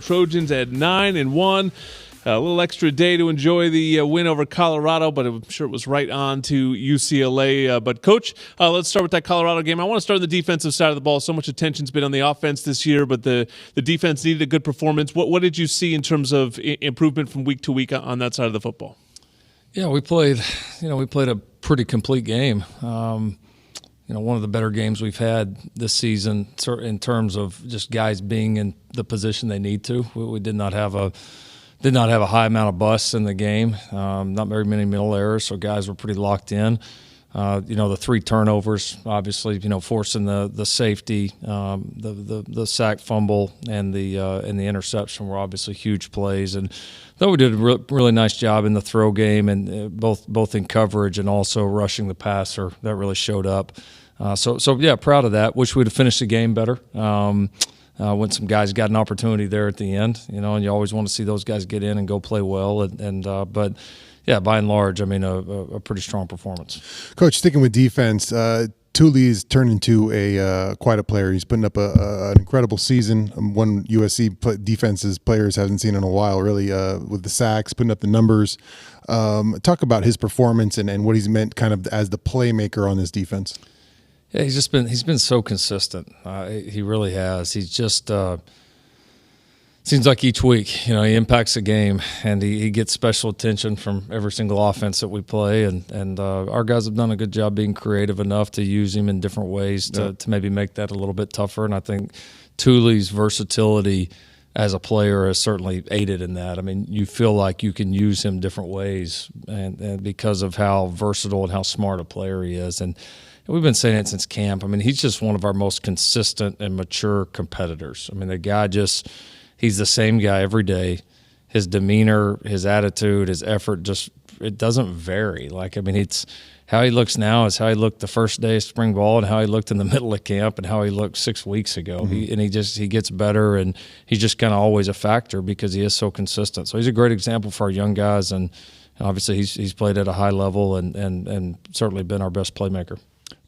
Trojans at 9-1. A little extra day to enjoy the win over Colorado, but I'm sure it was right on to UCLA. But, Coach, let's start with that Colorado game. I want to start on the defensive side of the ball. So much attention's been on the offense this year, but the defense needed a good performance. What did you see in terms of improvement from week to week on that side of the football? Yeah, we played a pretty complete game. One of the better games we've had this season in terms of just guys being in the position they need to. We did not have a high amount of busts in the game, not very many middle errors, so guys were pretty locked in. The 3 turnovers, obviously, forcing the safety, the sack fumble, and the interception were obviously huge plays. And though we did a really nice job in the throw game and both in coverage and also rushing the passer, that really showed up. So proud of that. Wish we'd have finished the game better. When some guys got an opportunity there at the end, and you always want to see those guys get in and go play well. But by and large, a pretty strong performance. Coach, sticking with defense, Thule's turned into quite a player. He's putting up an incredible season. One USC defense's players haven't seen in a while, really, with the sacks, putting up the numbers. Talk about his performance and what he's meant kind of as the playmaker on this defense. Yeah, he's been so consistent. He really has. He's just seems like each week, he impacts the game, and he gets special attention from every single offense that we play. And our guys have done a good job being creative enough to use him in different ways to maybe make that a little bit tougher. And I think Thule's versatility as a player has certainly aided in that. You feel like you can use him different ways, and because of how versatile and how smart a player he is. And we've been saying it since camp. He's just one of our most consistent and mature competitors. The guy he's the same guy every day. His demeanor, his attitude, his effort, it doesn't vary. It's how he looks now is how he looked the first day of spring ball, and how he looked in the middle of camp, and how he looked 6 weeks ago. Mm-hmm. He gets better, and he's just kind of always a factor because he is so consistent. So he's a great example for our young guys, and obviously he's played at a high level and certainly been our best playmaker.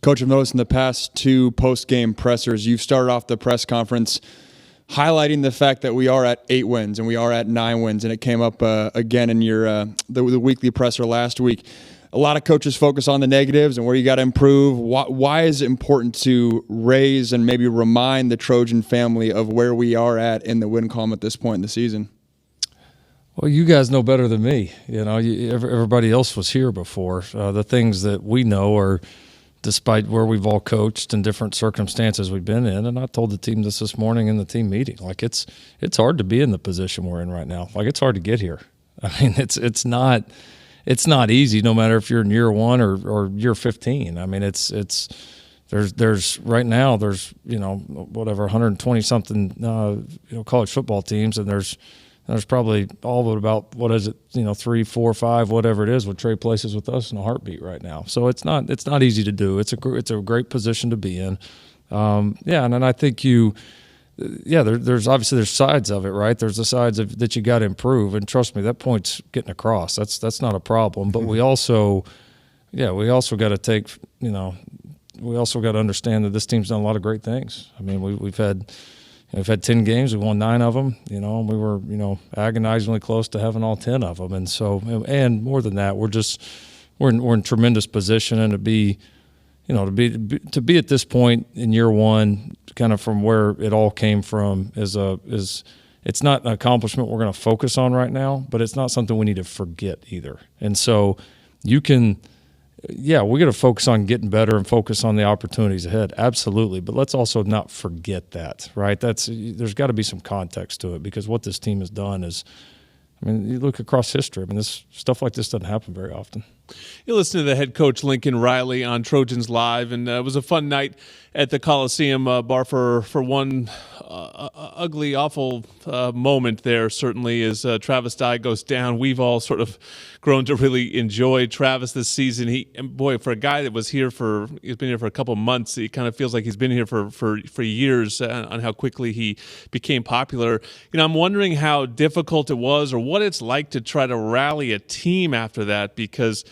Coach, I've noticed in the past 2 post-game pressers, you've started off the press conference highlighting the fact that we are at 8 wins and we are at 9 wins, and it came up again in your the weekly presser last week. A lot of coaches focus on the negatives and where you got to improve. Why is it important to raise and maybe remind the Trojan family of where we are at in the win column at this point in the season? Well, you guys know better than me. Everybody else was here before. The things that we know are despite where we've all coached and different circumstances we've been in. And I told the team this morning in the team meeting. It's hard to be in the position we're in right now. It's hard to get here. It's not easy, no matter if you're in year 1 or year 15. There's right now there's 120 something college football teams, and there's probably all but about 3, 4, 5, whatever it is, would trade places with us in a heartbeat right now. So it's not easy to do. It's a great position to be in. And then I think there's obviously sides of it, right? There's the sides that you got to improve, and trust me, that point's getting across. That's not a problem. But we also got to take we also got to understand that this team's done a lot of great things. We've had 10 games. We won 9 of them, and we were, agonizingly close to having all 10 of them. And so, and more than that, we're in tremendous position, and to be at this point in year 1, kind of from where it all came from, is it's not an accomplishment we're going to focus on right now, but it's not something we need to forget either. And so, we got to focus on getting better and focus on the opportunities ahead. Absolutely. But let's also not forget that, right? There's got to be some context to it, because what this team has done is, you look across history. This stuff like this doesn't happen very often. You listen to the head coach, Lincoln Riley, on Trojans Live, and it was a fun night at the Coliseum bar for one ugly, awful moment there, certainly, as Travis Dye goes down. We've all sort of grown to really enjoy Travis this season. For a guy that he's been here for a couple months, it kind of feels like he's been here for years on how quickly he became popular. I'm wondering how difficult it was, or what it's like to try to rally a team after that, because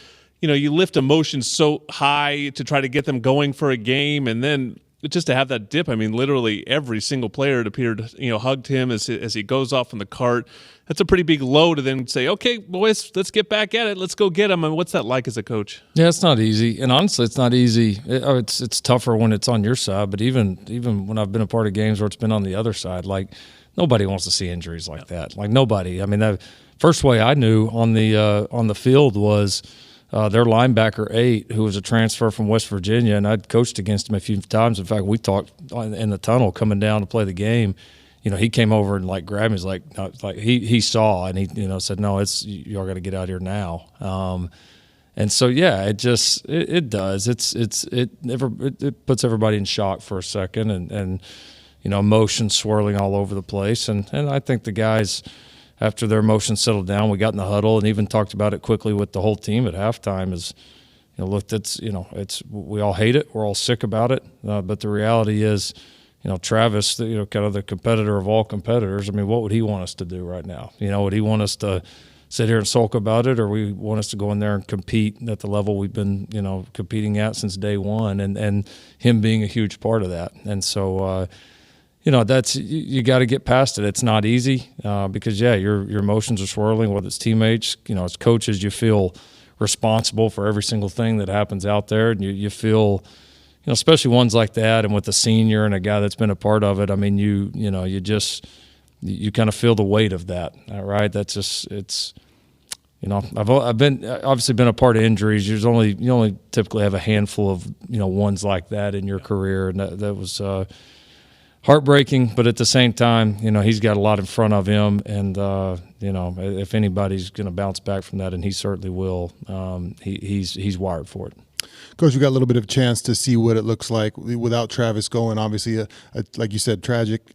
you lift emotions so high to try to get them going for a game, and then just to have that dip. I mean, literally every single player, it appeared, hugged him as he goes off in the cart. That's a pretty big low to then say, okay, boys, let's get back at it. Let's go get him. And what's that like as a coach? Yeah, it's not easy. And honestly, it's not easy. It's tougher when it's on your side. But even when I've been a part of games where it's been on the other side, like nobody wants to see injuries like that. Like nobody. I mean, the first way I knew on the field was their linebacker 8, who was a transfer from West Virginia, and I'd coached against him a few times. In fact, we talked in the tunnel coming down to play the game. He came over and like grabbed me. He's like he saw, and he said, "No, y'all got to get out here now." And so yeah, it does. It puts everybody in shock for a second, and emotions swirling all over the place. And I think the guys, after their emotions settled down, we got in the huddle and even talked about it quickly with the whole team at halftime. Is look, we all hate it, we're all sick about it, but the reality is. Travis, kind of the competitor of all competitors. I mean, what would he want us to do right now? Would he want us to sit here and sulk about it, or we want us to go in there and compete at the level we've been, competing at since day one, and him being a huge part of that. And so, that's you got to get past it. It's not easy because your emotions are swirling. Whether it's teammates, as coaches, you feel responsible for every single thing that happens out there, and you feel. Especially ones like that, and with a senior and a guy that's been a part of it. I mean, you kind of feel the weight of that, right? That's just I've been obviously been a part of injuries. You only typically have a handful of ones like that in your career, and that was heartbreaking. But at the same time, he's got a lot in front of him, and if anybody's going to bounce back from that, and he certainly will, he's wired for it. Coach, we got a little bit of a chance to see what it looks like without Travis going. Obviously, like you said, tragic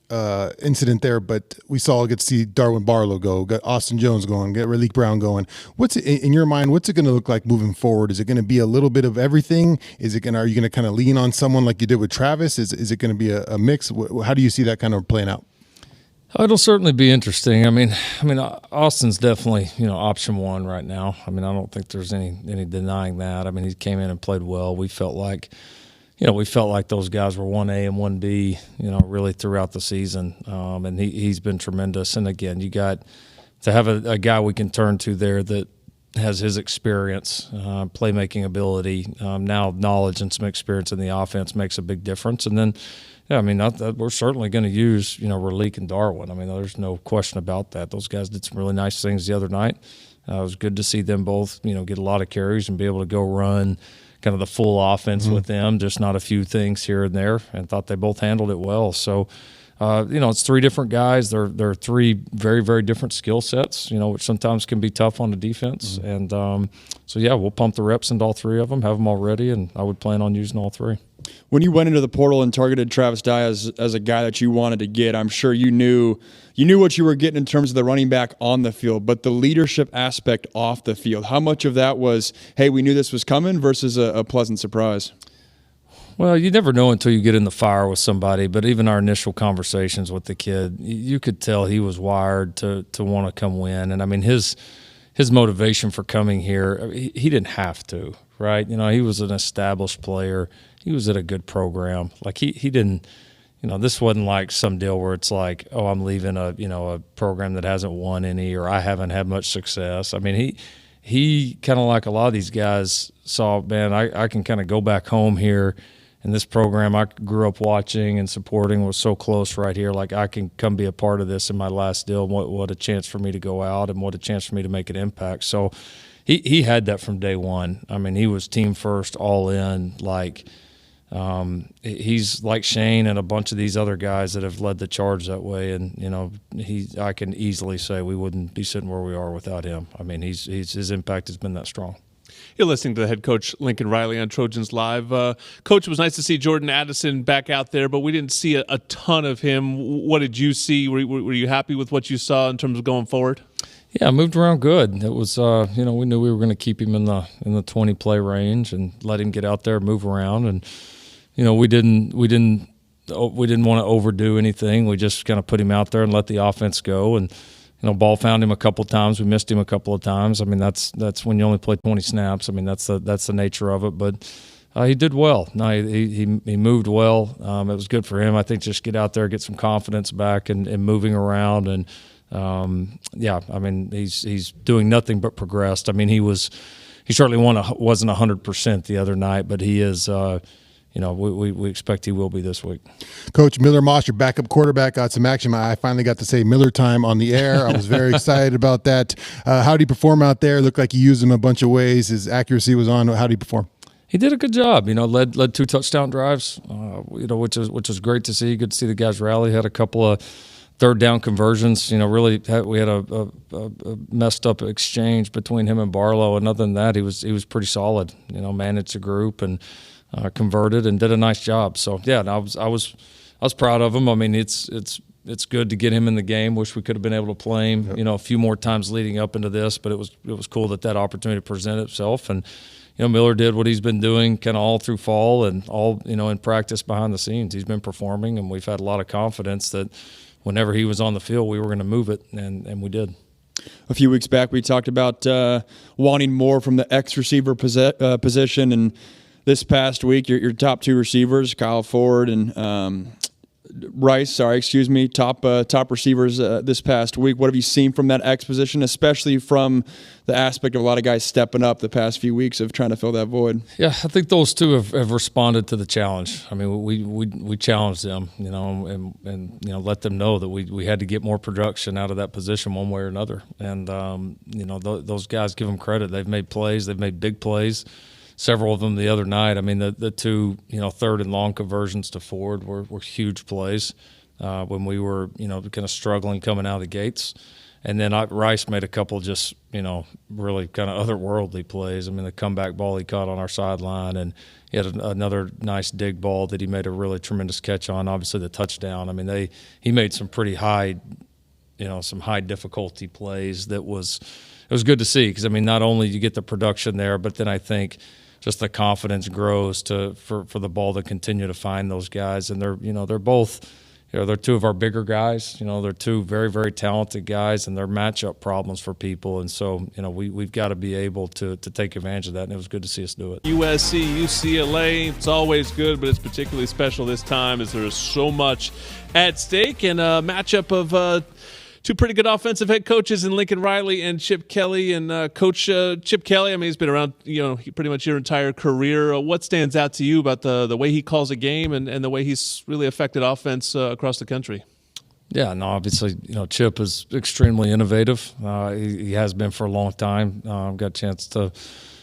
incident there, but we get to see Darwin Barlow go, got Austin Jones going, get Raleek Browne going. What's in your mind? What's it going to look like moving forward? Is it going to be a little bit of everything? Are you going to kind of lean on someone like you did with Travis? Is it going to be a mix? How do you see that kind of playing out? It'll certainly be interesting. I mean, Austin's definitely, option one right now. I mean, I don't think there's any denying that. I mean, he came in and played well. We felt like those guys were 1A and 1B, really throughout the season. And he's been tremendous. And again, you got to have a guy we can turn to there that has his experience, playmaking ability, now knowledge and some experience in the offense makes a big difference. And then, yeah, I mean, we're certainly going to use, Raleek and Darwin. I mean, there's no question about that. Those guys did some really nice things the other night. It was good to see them both, get a lot of carries and be able to go run kind of the full offense with them, just not a few things here and there, and thought they both handled it well. So, it's 3 different guys. They're 3 very, very different skill sets, which sometimes can be tough on the defense. And so, yeah, we'll pump the reps into all 3 of them, have them all ready, and I would plan on using all 3. When you went into the portal and targeted Travis Dye as a guy that you wanted to get, I'm sure you knew what you were getting in terms of the running back on the field, but the leadership aspect off the field, how much of that was, hey, we knew this was coming versus a pleasant surprise? Well, you never know until you get in the fire with somebody, but even our initial conversations with the kid, you could tell he was wired to want to come win. And, I mean, his motivation for coming here, he didn't have to, right? He was an established player. He was at a good program. Like, he didn't – this wasn't like some deal where it's like, oh, I'm leaving a program that hasn't won any, or I haven't had much success. I mean, he kind of like a lot of these guys saw, man, I can kind of go back home here. And this program I grew up watching and supporting was so close right here. Like, I can come be a part of this in my last deal. What a chance for me to go out, and what a chance for me to make an impact. So he had that from day one. I mean, he was team first, all in. Like, he's like Shane and a bunch of these other guys that have led the charge that way. And, I can easily say we wouldn't be sitting where we are without him. I mean, his impact has been that strong. You're listening to the head coach, Lincoln Riley, on Trojans Live. Coach, it was nice to see Jordan Addison back out there, but we didn't see a ton of him. What did you see? Were you happy with what you saw in terms of going forward? Yeah, moved around good. It was, we knew we were going to keep him in the 20 play range and let him get out there, move around, and we didn't want to overdo anything. We just kind of put him out there and let the offense go. And ball found him a couple of times. We missed him a couple of times. I mean, that's when you only play 20 snaps. I mean, that's the nature of it. But He did well. No, he moved well. It was good for him. I think just get out there, get some confidence back, and moving around. And I mean, he's doing nothing but progressed. I mean, he certainly wasn't 100% the other night, but he is. We expect he will be this week. Coach Miller Moss, your backup quarterback, got some action. I finally got to say Miller time on the air. I was very excited about that. How did he perform out there? Looked like he used him a bunch of ways. His accuracy was on. How did he perform? He did a good job. Led 2 touchdown drives. Which was great to see. Good to see the guys rally. Had a couple of third down conversions. We had a messed up exchange between him and Barlow, and other than that, he was pretty solid. Managed the group and converted and did a nice job. So yeah, I was proud of him. I mean, it's good to get him in the game. Wish we could have been able to play him, a few more times leading up into this, but it was cool that opportunity presented itself. And Miller did what he's been doing kind of all through fall and all in practice behind the scenes. He's been performing, and we've had a lot of confidence that whenever he was on the field, we were going to move it, and we did. A few weeks back, we talked about wanting more from the X receiver position, and this past week, your top 2 receivers, Kyle Ford and Rice, top receivers this past week. What have you seen from that X position, especially from the aspect of a lot of guys stepping up the past few weeks of trying to fill that void? Yeah, I think those two have responded to the challenge. I mean, we challenged them, and let them know that we had to get more production out of that position one way or another. And those guys, give them credit. They've made plays. They've made big plays. Several of them the other night. I mean, the 2 third and long conversions to Ford were huge plays when we were kind of struggling coming out of the gates. And then Rice made a couple just really kind of otherworldly plays. I mean, the comeback ball he caught on our sideline, and he had another nice dig ball that he made a really tremendous catch on. Obviously, the touchdown. I mean, he made some pretty high, some high difficulty plays. It was good to see because I mean, not only you get the production there, but then I think just the confidence grows for the ball to continue to find those guys. And they're both, they're 2 of our bigger guys. They're 2 very, very talented guys, and they're matchup problems for people. And so, we've got to be able to take advantage of that, and it was good to see us do it. USC, UCLA, it's always good, but it's particularly special this time as there is so much at stake, and a matchup of 2 pretty good offensive head coaches in Lincoln Riley and Chip Kelly. And Coach Chip Kelly, I mean, he's been around, pretty much your entire career. What stands out to you about the way he calls a game and the way he's really affected offense across the country? Yeah, no, obviously, Chip is extremely innovative. He has been for a long time. Got a chance to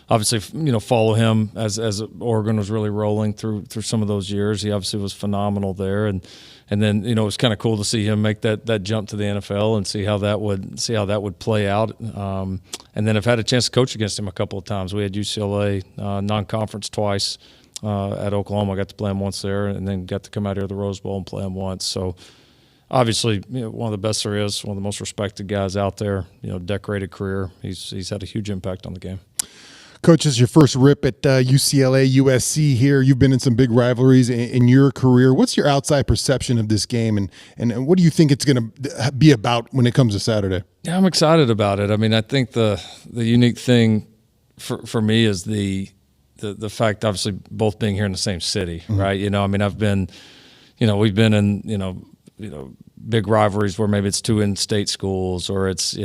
obviously, follow him as Oregon was really rolling through some of those years. He obviously was phenomenal there, and then it was kind of cool to see him make that jump to the NFL and see how that would play out. And then I've had a chance to coach against him a couple of times. We had UCLA non-conference twice at Oklahoma. I got to play him once there, and then got to come out here to the Rose Bowl and play him once. So obviously, one of the best there is, one of the most respected guys out there. Decorated career. He's had a huge impact on the game. Coach, this is your first rip at UCLA, USC here. You've been in some big rivalries in your career. What's your outside perception of this game, and what do you think it's going to be about when it comes to Saturday? Yeah, I'm excited about it. I mean, I think the unique thing for me is the fact, obviously, both being here in the same city, right? I mean, I've been, we've been in, big rivalries where maybe it's 2 in-state schools or it's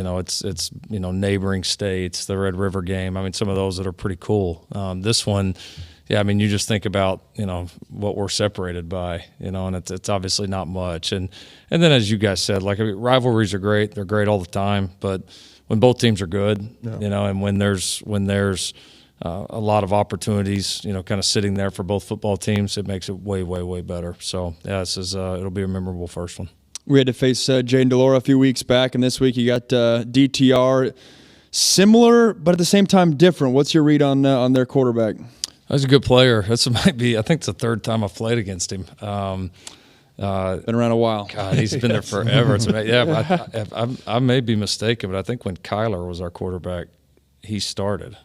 neighboring states, the Red River game. I mean, some of those that are pretty cool. This one, yeah, I mean, you just think about, what we're separated by, and it's obviously not much. And then as you guys said, rivalries are great. They're great all the time. But when both teams are good, and when there's a lot of opportunities, kind of sitting there for both football teams, it makes it way, way, way better. So, yeah, it'll be a memorable first one. We had to face Jaden DeLora a few weeks back, and this week you got DTR. Similar, but at the same time different. What's your read on their quarterback? He's a good player. I think it's the 3rd time I've played against him. Been around a while. God, he's been there forever. I may be mistaken, but I think when Kyler was our quarterback, he started,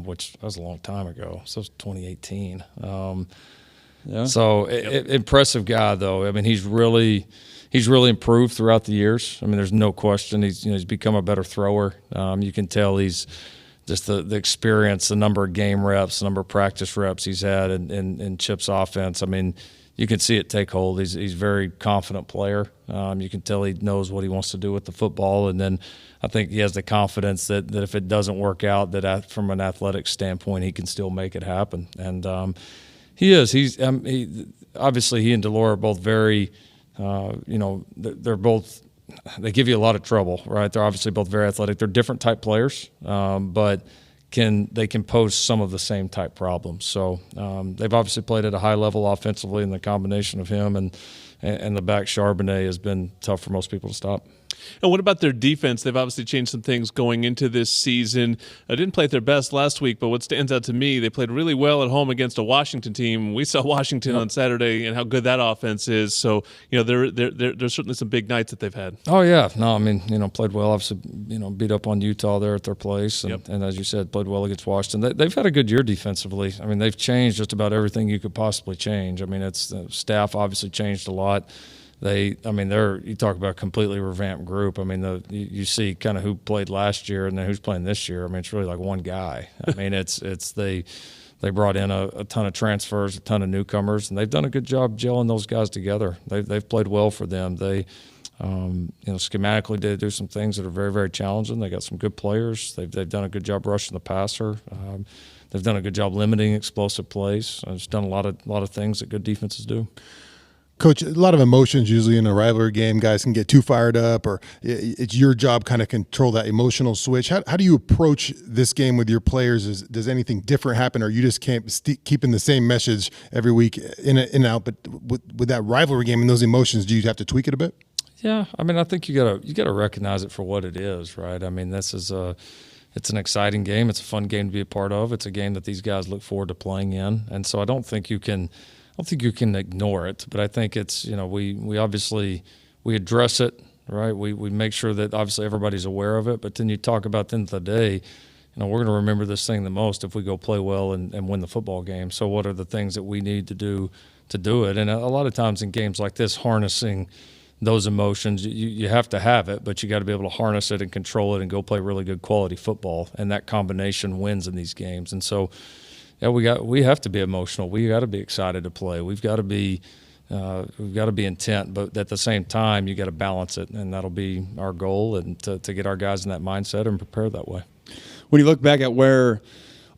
which was a long time ago. So it was 2018. So impressive guy, though. I mean, he's really improved throughout the years. I mean, there's no question. He's become a better thrower. You can tell he's just the experience, the number of game reps, the number of practice reps he's had in Chip's offense. I mean, you can see it take hold. He's a very confident player. You can tell he knows what he wants to do with the football, and then I think he has the confidence that if it doesn't work out, that from an athletic standpoint, he can still make it happen. And he is. Obviously he and Delora are both very, they're both. They give you a lot of trouble, right? They're obviously both very athletic. They're different type players, but they can pose some of the same type problems. So they've obviously played at a high level offensively, and the combination of him and the back Charbonnet has been tough for most people to stop. And what about their defense? They've obviously changed some things going into this season. I didn't play at their best last week, but what stands out to me, they played really well at home against a Washington team. We saw Washington on Saturday and how good that offense is. So, there's certainly some big nights that they've had. Oh, yeah. No, I mean, played well. Obviously, beat up on Utah there at their place. And as you said, played well against Washington. They've had a good year defensively. I mean, they've changed just about everything you could possibly change. I mean, the staff obviously changed a lot. You talk about a completely revamped group. I mean, you see kind of who played last year and then who's playing this year. I mean, it's really like one guy. I mean, they brought in a ton of transfers, a ton of newcomers, and they've done a good job gelling those guys together. They've played well for them. They, schematically they do some things that are very, very challenging. They got some good players. They've done a good job rushing the passer. They've done a good job limiting explosive plays. It's done a lot of things that good defenses do. Coach, a lot of emotions usually in a rivalry game. Guys can get too fired up, or it's your job kind of control that emotional switch. How do you approach this game with your players? Does anything different happen, or you just can't keeping the same message every week in and out? But with that rivalry game and those emotions, do you have to tweak it a bit? Yeah, I mean, I think you gotta recognize it for what it is, right? I mean, it's an exciting game. It's a fun game to be a part of. It's a game that these guys look forward to playing in, and so I don't think you can ignore it, but I think it's, we obviously address it, right? We make sure that obviously everybody's aware of it, but then you talk about at the end of the day, we're going to remember this thing the most if we go play well and win the football game. So what are the things that we need to do it? And a lot of times in games like this, harnessing those emotions, you have to have it, but you got to be able to harness it and control it and go play really good quality football. And that combination wins in these games. And so, yeah, we have to be emotional. We got to be excited to play. We've got to be intent, but at the same time, you got to balance it, and that'll be our goal, and to get our guys in that mindset and prepare that way. When you look back at where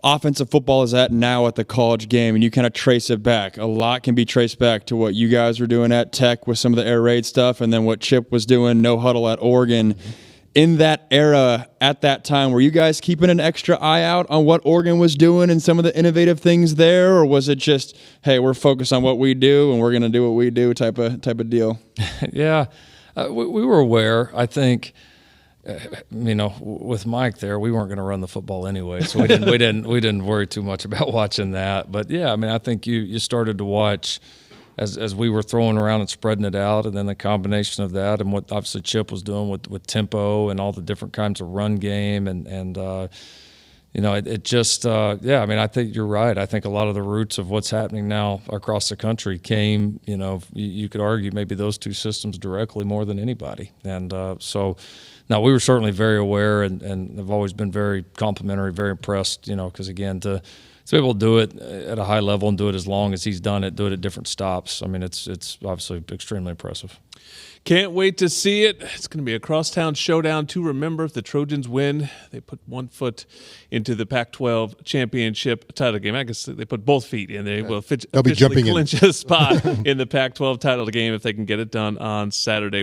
offensive football is at now at the college game, and you kind of trace it back, a lot can be traced back to what you guys were doing at Tech with some of the air raid stuff, and then what Chip was doing, no huddle at Oregon. Mm-hmm. In that era, at that time, were you guys keeping an extra eye out on what Oregon was doing and some of the innovative things there, or was it just, hey, we're focused on what we do and we're going to do what we do type of deal? Yeah, we were aware. I think, with Mike there, we weren't going to run the football anyway, so we didn't worry too much about watching that. But yeah, I mean, I think you started to watch. As we were throwing around and spreading it out, and then the combination of that and what obviously Chip was doing with tempo and all the different kinds of run game and it just I mean, I think you're right. I think a lot of the roots of what's happening now across the country came, you could argue maybe those two systems directly more than anybody. And so now we were certainly very aware and have always been very complimentary, very impressed, because again, to be able to do it at a high level and do it as long as he's done it, do it at different stops. I mean, it's obviously extremely impressive. Can't wait to see it. It's going to be a crosstown showdown to remember. If the Trojans win, they put one foot into the Pac-12 championship title game. I guess they put both feet in. They will They'll be jumping clinch a spot in the Pac-12 title game if they can get it done on Saturday.